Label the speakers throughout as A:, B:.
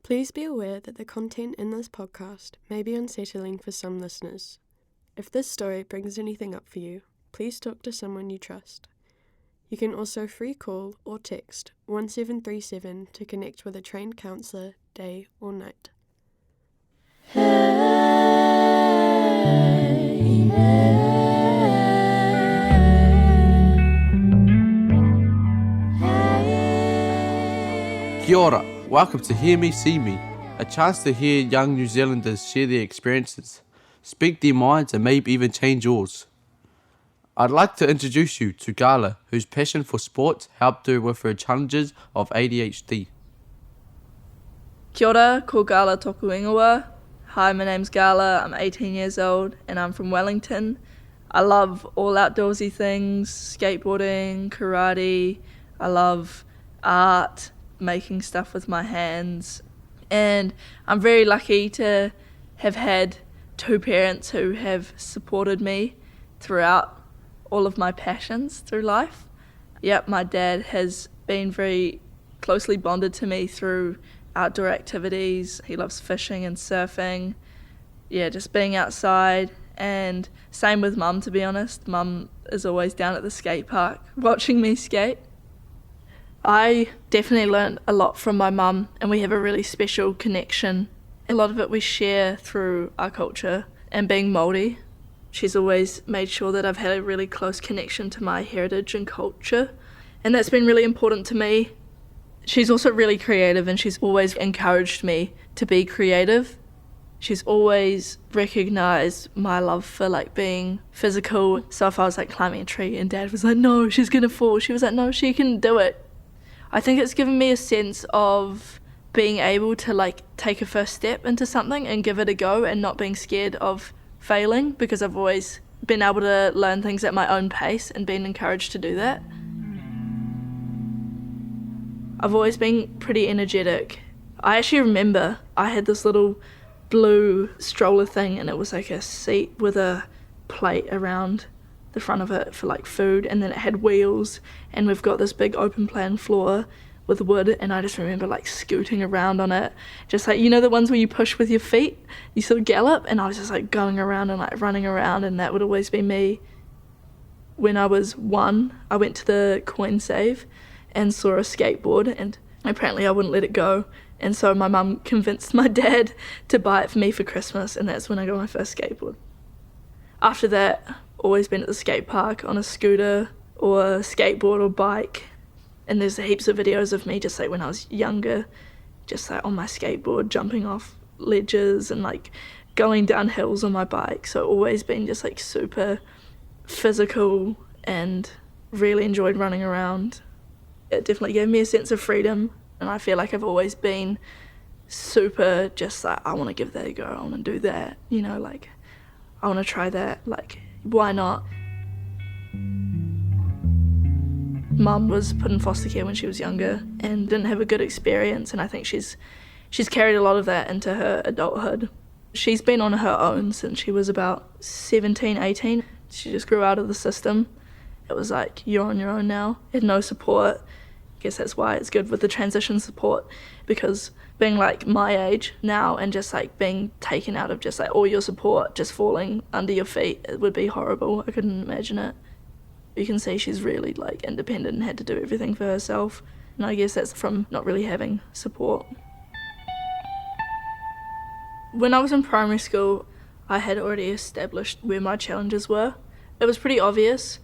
A: Please be aware that the content in this podcast may be unsettling for some listeners. If this story brings anything up for you, please talk to someone you trust. You can also free call or text 1737 to connect with a trained counsellor day or night.
B: Kia ora, welcome to Hear Me, See Me, a chance to hear young New Zealanders share their experiences, speak their minds and maybe even change yours. I'd like to introduce you to Gala, whose passion for sport helped her with her challenges of ADHD.
C: Kia ora, ko Gala toku ingoa. Hi, my name's Gala, I'm 18 years old and I'm from Wellington. I love all outdoorsy things, skateboarding, karate. I love art, making stuff with my hands. And I'm very lucky to have had two parents who have supported me throughout all of my passions through life. Yep, my dad has been very closely bonded to me through outdoor activities. He loves fishing and surfing. Yeah, just being outside. And same with mum, to be honest. Mum is always down at the skate park watching me skate. I definitely learned a lot from my mum, and we have a really special connection. A lot of it we share through our culture and being Māori. She's always made sure that I've had a really close connection to my heritage and culture, and that's been really important to me. She's also really creative, and she's always encouraged me to be creative. She's always recognised my love for being physical. So if I was climbing a tree and Dad was like, no, she's gonna fall, she was like, no, she can do it. I think it's given me a sense of being able to take a first step into something and give it a go and not being scared of failing, because I've always been able to learn things at my own pace and been encouraged to do that. I've always been pretty energetic. I actually remember I had this little blue stroller thing, and it was like a seat with a plate around the front of it for food, and then it had wheels, and we've got this big open plan floor with wood, and I just remember scooting around on it, just the ones where you push with your feet, you sort of gallop, and I was just going around and running around, and that would always be me. When I was 1, I went to the coin save and saw a skateboard, and apparently I wouldn't let it go, and so my mum convinced my dad to buy it for me for Christmas, and that's when I got my first skateboard. After that, always been at the skate park on a scooter or a skateboard or bike, and there's heaps of videos of me just when I was younger, just on my skateboard, jumping off ledges and going down hills on my bike. So always been just super physical and really enjoyed running around. It definitely gave me a sense of freedom, and I feel I've always been super just I want to give that a go, I want to do that, I want to try that, why not? Mum was put in foster care when she was younger and didn't have a good experience, and I think she's carried a lot of that into her adulthood. She's been on her own since she was about 17, 18. She just grew out of the system. It was you're on your own now. Had no support. I guess that's why it's good with the transition support, because being my age now and just being taken out of just all your support just falling under your feet, it would be horrible. I couldn't imagine it. You can see she's really independent and had to do everything for herself, and I guess that's from not really having support. When I was in primary school, I had already established where my challenges were. It was pretty obvious.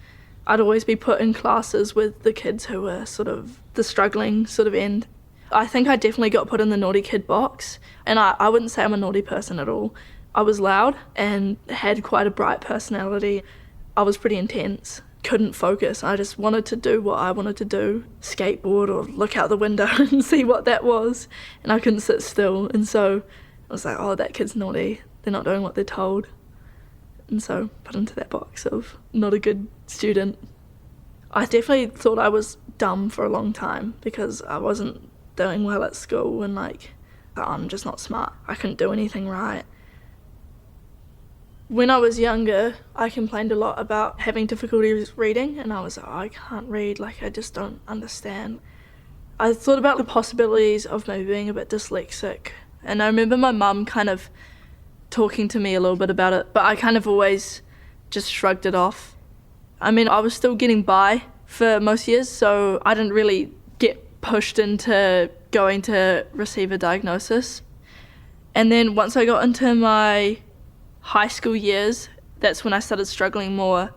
C: I'd always be put in classes with the kids who were sort of the struggling end. I think I definitely got put in the naughty kid box, and I wouldn't say I'm a naughty person at all. I was loud and had quite a bright personality. I was pretty intense, couldn't focus. I just wanted to do what I wanted to do, skateboard or look out the window and see what that was, and I couldn't sit still. And so I was oh, that kid's naughty, they're not doing what they're told. And so put into that box of not a good student. I definitely thought I was dumb for a long time because I wasn't doing well at school, and I'm just not smart. I couldn't do anything right. When I was younger, I complained a lot about having difficulties reading, and I was I can't read, I just don't understand. I thought about the possibilities of maybe being a bit dyslexic, and I remember my mum kind of talking to me a little bit about it, but I kind of always just shrugged it off. I mean, I was still getting by for most years, so I didn't really get pushed into going to receive a diagnosis. And then once I got into my high school years, that's when I started struggling more,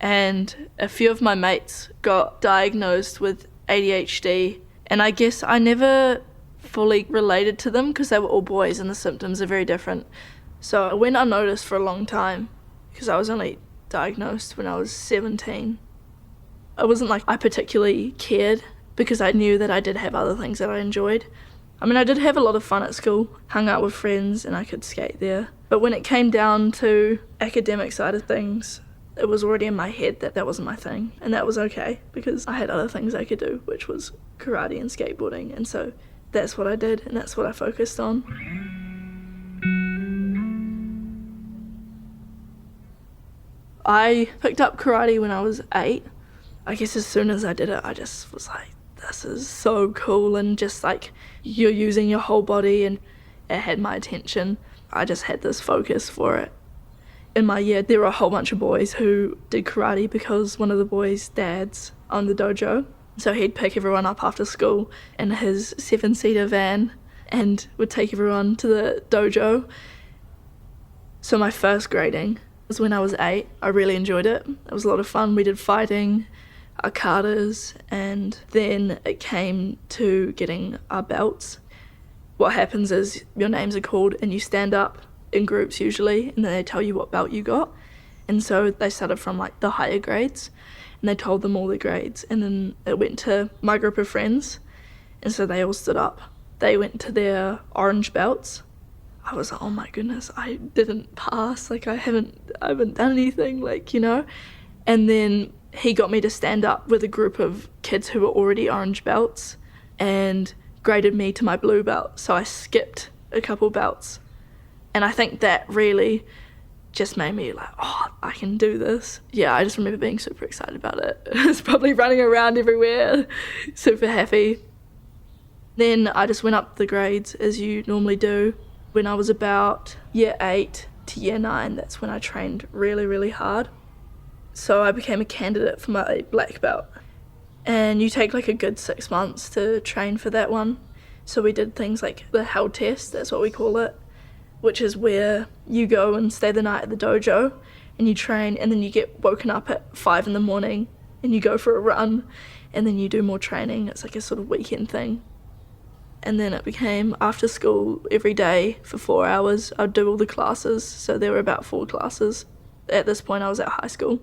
C: and a few of my mates got diagnosed with ADHD, and I guess I never fully related to them because they were all boys and the symptoms are very different. So it went unnoticed for a long time because I was only diagnosed when I was 17. It wasn't like I particularly cared because I knew that I did have other things that I enjoyed. I mean, I did have a lot of fun at school, hung out with friends and I could skate there. But when it came down to academic side of things, it was already in my head that that wasn't my thing, and that was okay because I had other things I could do, which was karate and skateboarding, and so that's what I did and that's what I focused on. I picked up karate when I was 8. I guess as soon as I did it, I just was like, this is so cool, and just like you're using your whole body, and it had my attention. I just had this focus for it. In my year, there were a whole bunch of boys who did karate because one of the boys' dads owned the dojo. So he'd pick everyone up after school in his 7-seater van and would take everyone to the dojo. So my first grading was when I was 8. I really enjoyed it. It was a lot of fun. We did fighting, our katas, and then it came to getting our belts. What happens is your names are called and you stand up in groups usually, and then they tell you what belt you got. And so they started from like the higher grades, and they told them all the grades, and then it went to my group of friends, and so they all stood up. They went to their orange belts. I was like, oh my goodness, I didn't pass, like I haven't done anything, like, you know. And then he got me to stand up with a group of kids who were already orange belts and graded me to my blue belt, so I skipped a couple belts. And I think that really just made me like, oh, I can do this. Yeah, I just remember being super excited about it. I was probably running around everywhere, super happy. Then I just went up the grades as you normally do. When I was about year 8 to year 9, that's when I trained really, really hard. So I became a candidate for my black belt. And you take like a good 6 months to train for that one. So we did things like the hell test, that's what we call it, which is where you go and stay the night at the dojo and you train, and then you get woken up at 5 in the morning and you go for a run, and then you do more training. It's like a sort of weekend thing. And then it became after school every day for 4 hours. I'd do all the classes, so there were about 4 classes. At this point I was at high school.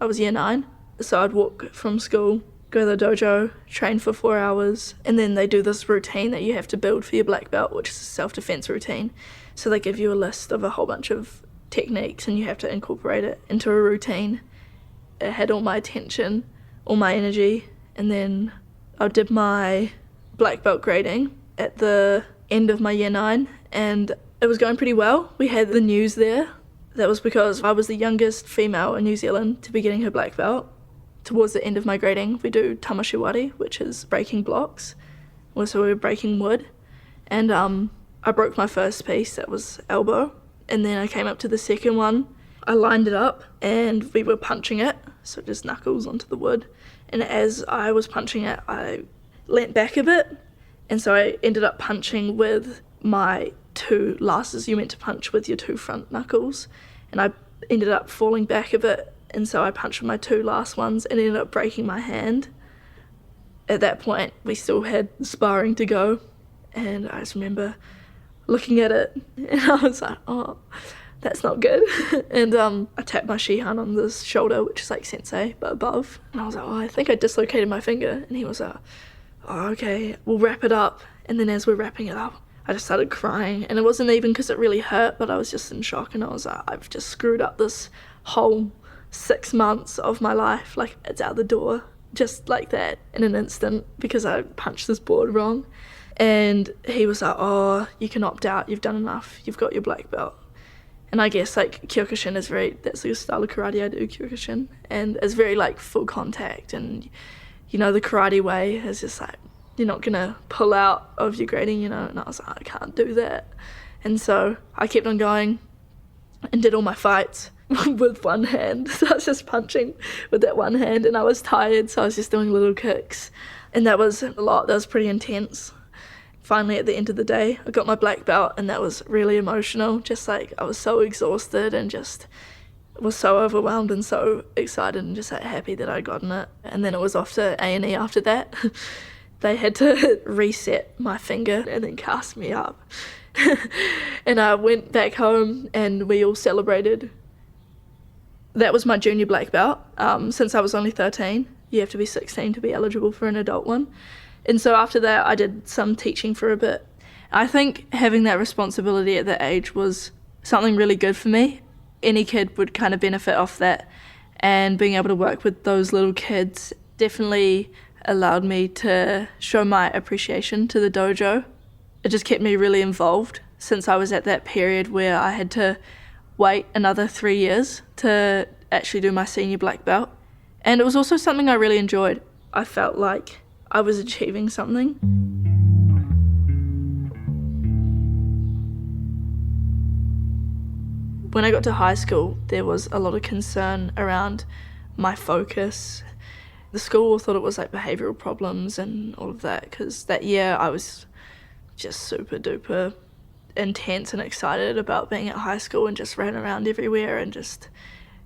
C: I was year 9, so I'd walk from school, go to the dojo, train for 4 hours, and then they do this routine that you have to build for your black belt, which is a self-defense routine. So they give you a list of a whole bunch of techniques and you have to incorporate it into a routine. It had all my attention, all my energy, and then I did my black belt grading at the end of my year 9, and it was going pretty well. We had the news there. That was because I was the youngest female in New Zealand to be getting her black belt. Towards the end of my grading, we do tamashiwari, which is breaking blocks. So we were breaking wood, and I broke my first piece, that was elbow, and then I came up to the second one. I lined it up and we were punching it, so just knuckles onto the wood, and as I was punching it, I leant back a bit, and so I ended up punching with my 2 last, you meant to punch with your 2 front knuckles, and I ended up falling back a bit, and so I punched with my 2 last ones and ended up breaking my hand. At that point, we still had sparring to go, and I just remember looking at it, and I was like, oh, that's not good. And I tapped my shihan on the shoulder, which is like sensei, but above, and I was like, oh, I think I dislocated my finger, and he was like, oh, okay, we'll wrap it up. And then as we're wrapping it up, I just started crying, and it wasn't even because it really hurt, but I was just in shock, and I was like, I've just screwed up this whole 6 months of my life, like it's out the door, just like that, in an instant, because I punched this board wrong. And he was like, oh, you can opt out, you've done enough, you've got your black belt. And I guess like Kyokushin is that's the style of karate I do, Kyokushin, and it's very like full contact, and you know, the karate way is just like you're not gonna pull out of your grading, and I was like, I can't do that. And so I kept on going and did all my fights with one hand. So I was just punching with that one hand, and I was tired, so I was just doing little kicks. And that was a lot. That was pretty intense. Finally, at the end of the day, I got my black belt, and that was really emotional. Just like, I was so exhausted and just was so overwhelmed and so excited and just like happy that I'd gotten it. And then it was off to A&E after that. They had to reset my finger and then cast me up. And I went back home and we all celebrated. That was my junior black belt. Since I was only 13, you have to be 16 to be eligible for an adult one. And so after that, I did some teaching for a bit. I think having that responsibility at that age was something really good for me. Any kid would kind of benefit off that, and being able to work with those little kids definitely allowed me to show my appreciation to the dojo. It just kept me really involved since I was at that period where I had to wait another 3 years to actually do my senior black belt. And it was also something I really enjoyed. I felt like I was achieving something. When I got to high school, there was a lot of concern around my focus. The school thought it was like behavioural problems and all of that, because that year I was just super duper intense and excited about being at high school and just ran around everywhere and just,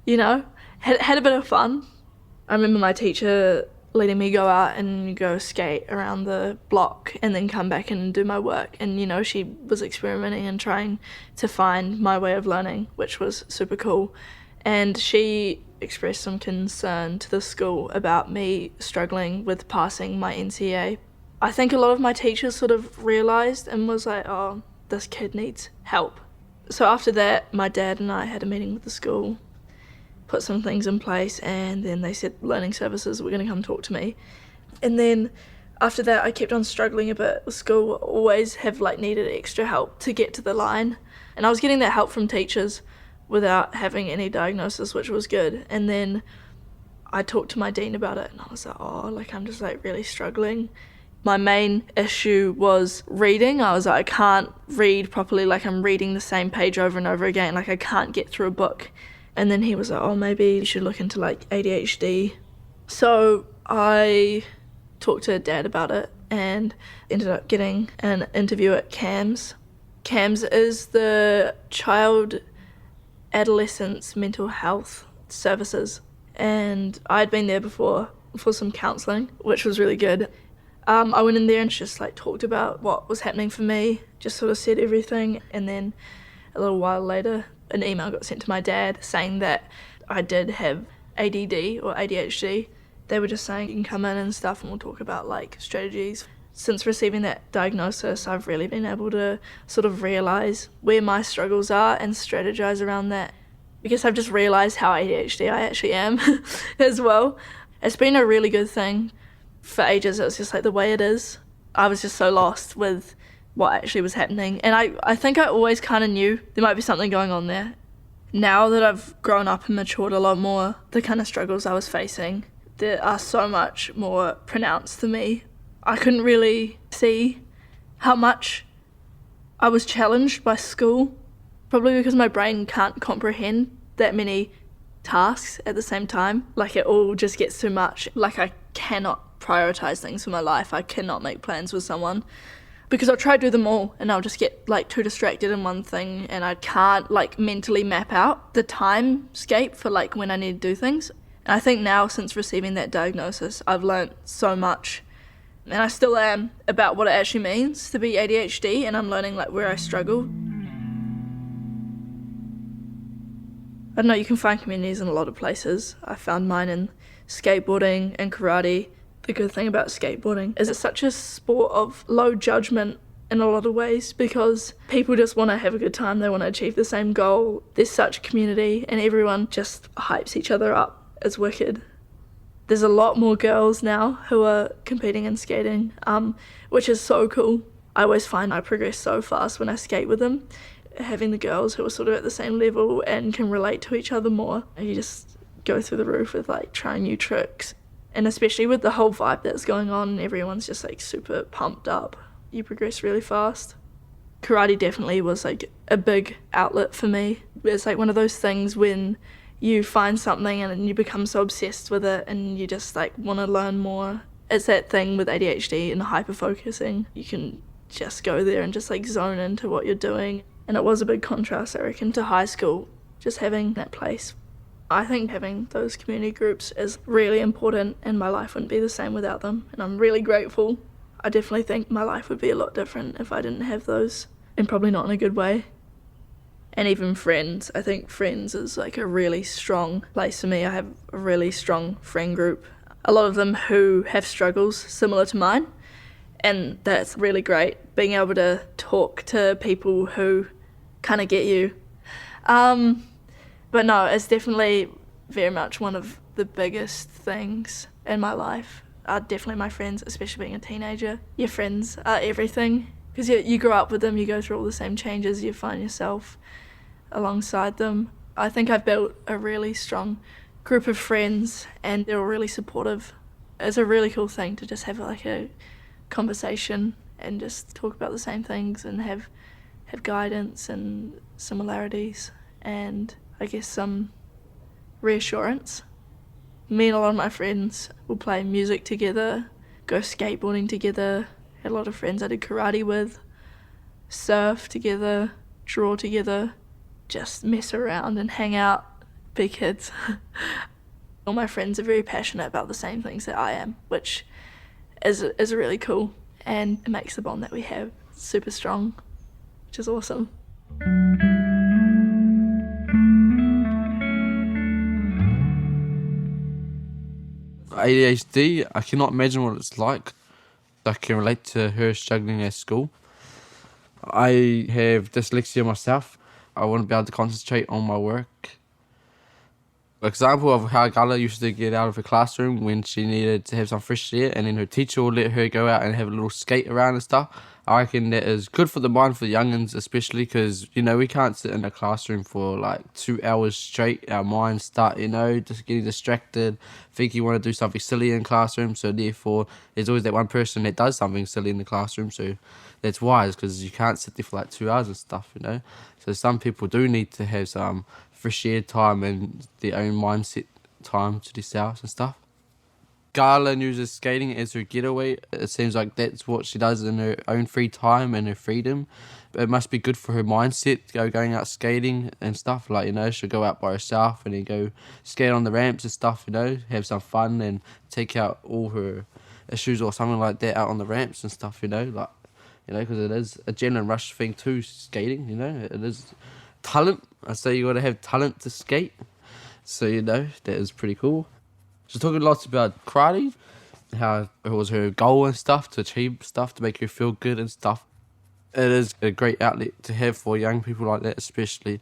C: had a bit of fun. I remember my teacher letting me go out and go skate around the block and then come back and do my work. And, she was experimenting and trying to find my way of learning, which was super cool. And she expressed some concern to the school about me struggling with passing my NCA. I think a lot of my teachers sort of realised and was like, oh, this kid needs help. So after that, my dad and I had a meeting with the school, put some things in place, and then they said learning services were going to come talk to me. And then after that, I kept on struggling a bit. The school always have needed extra help to get to the line, and I was getting that help from teachers without having any diagnosis, which was good. And then I talked to my dean about it, and I was like, I'm just really struggling. My main issue was reading. I was like, I can't read properly, I'm reading the same page over and over again, I can't get through a book. And then he was like, maybe you should look into ADHD. So I talked to Dad about it and ended up getting an interview at CAMS. CAMS is the Child Adolescents Mental Health Services. And I'd been there before for some counselling, which was really good. I went in there and just talked about what was happening for me, just sort of said everything. And then a little while later, an email got sent to my dad saying that I did have ADD or ADHD. They were just saying you can come in and stuff and we'll talk about strategies. Since receiving that diagnosis, I've really been able to sort of realise where my struggles are and strategise around that, because I've just realised how ADHD I actually am as well. It's been a really good thing. For ages, it was just the way it is. I was just so lost with what actually was happening. And I think I always kind of knew there might be something going on there. Now that I've grown up and matured a lot more, the kind of struggles I was facing, they are so much more pronounced to me. I couldn't really see how much I was challenged by school, probably because my brain can't comprehend that many tasks at the same time. It all just gets too much. I cannot prioritise things for my life. I cannot make plans with someone because I'll try to do them all and I'll just get too distracted in one thing, and I can't mentally map out the timescape for when I need to do things. And I think now, since receiving that diagnosis, I've learnt so much, and I still am, about what it actually means to be ADHD, and I'm learning where I struggle. I don't know, you can find communities in a lot of places. I found mine in skateboarding and karate. The good thing about skateboarding is it's such a sport of low judgment in a lot of ways, because people just want to have a good time, they want to achieve the same goal. There's such community and everyone just hypes each other up. It's wicked. There's a lot more girls now who are competing in skating, which is so cool. I always find I progress so fast when I skate with them. Having the girls who are sort of at the same level and can relate to each other more, you just go through the roof with trying new tricks. And especially with the whole vibe that's going on, everyone's just like super pumped up. You progress really fast. Karate definitely was like a big outlet for me. It's like one of those things when you find something and you become so obsessed with it and you just like want to learn more. It's that thing with ADHD and hyper-focusing. You can just go there and just like zone into what you're doing. And it was a big contrast, I reckon, to high school, just having that place. I think having those community groups is really important and my life wouldn't be the same without them. And I'm really grateful. I definitely think my life would be a lot different if I didn't have those, and probably not in a good way. And even friends. I think friends is like a really strong place for me. I have a really strong friend group. A lot of them who have struggles similar to mine. And that's really great, being able to talk to people who kind of get you. But no, it's definitely very much one of the biggest things in my life. Definitely my friends, especially being a teenager. Your friends are everything, because you grow up with them, you go through all the same changes, you find yourself alongside them. I think I've built a really strong group of friends and they're all really supportive. It's a really cool thing to just have like a conversation and just talk about the same things and have guidance and similarities and I guess some reassurance. Me and a lot of my friends will play music together, go skateboarding together, had a lot of friends I did karate with, surf together, draw together, just mess around and hang out, be kids. All my friends are very passionate about the same things that I am, which is really cool and it makes the bond that we have super strong, which is awesome.
B: ADHD, I cannot imagine what it's like. I can relate to her struggling at school. I have dyslexia myself. I wouldn't be able to concentrate on my work. Example of how Gala used to get out of her classroom when she needed to have some fresh air and then her teacher would let her go out and have a little skate around and stuff. I reckon that is good for the mind for the youngins especially because, we can't sit in a classroom for like 2 hours straight. Our minds start, just getting distracted, think you want to do something silly in classroom. So therefore, there's always that one person that does something silly in the classroom. So that's wise because you can't sit there for like 2 hours and stuff, So some people do need to have some fresh air time and their own mindset time to themselves and stuff. Gala uses skating as her getaway. It seems like that's what she does in her own free time and her freedom. It must be good for her mindset, going out skating and stuff. Like, she'll go out by herself and then go skate on the ramps and stuff, have some fun and take out all her issues or something like that out on the ramps and stuff, because it is a adrenaline rush thing too, skating, It is talent. I say you got to have talent to skate. So, that is pretty cool. She's talking lots about karate, how it was her goal and stuff, to achieve stuff, to make her feel good and stuff. It is a great outlet to have for young people like that especially.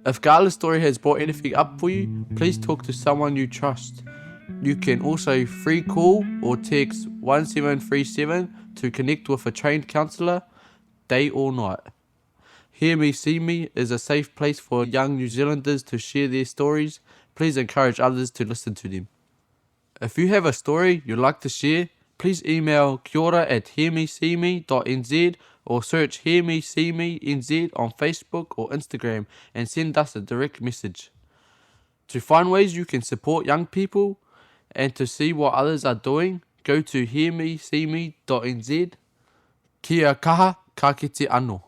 B: If Gala's story has brought anything up for you, please talk to someone you trust. You can also free call or text 1737 to connect with a trained counsellor, day or night. Hear Me, See Me is a safe place for young New Zealanders to share their stories. Please encourage others to listen to them. If you have a story you'd like to share, please email kiora@hearmeseeme.nz or search Hear Me See Me NZ on Facebook or Instagram and send us a direct message. To find ways you can support young people and to see what others are doing, go to hearmeseeme.nz. Kia kaha, ka kite anō.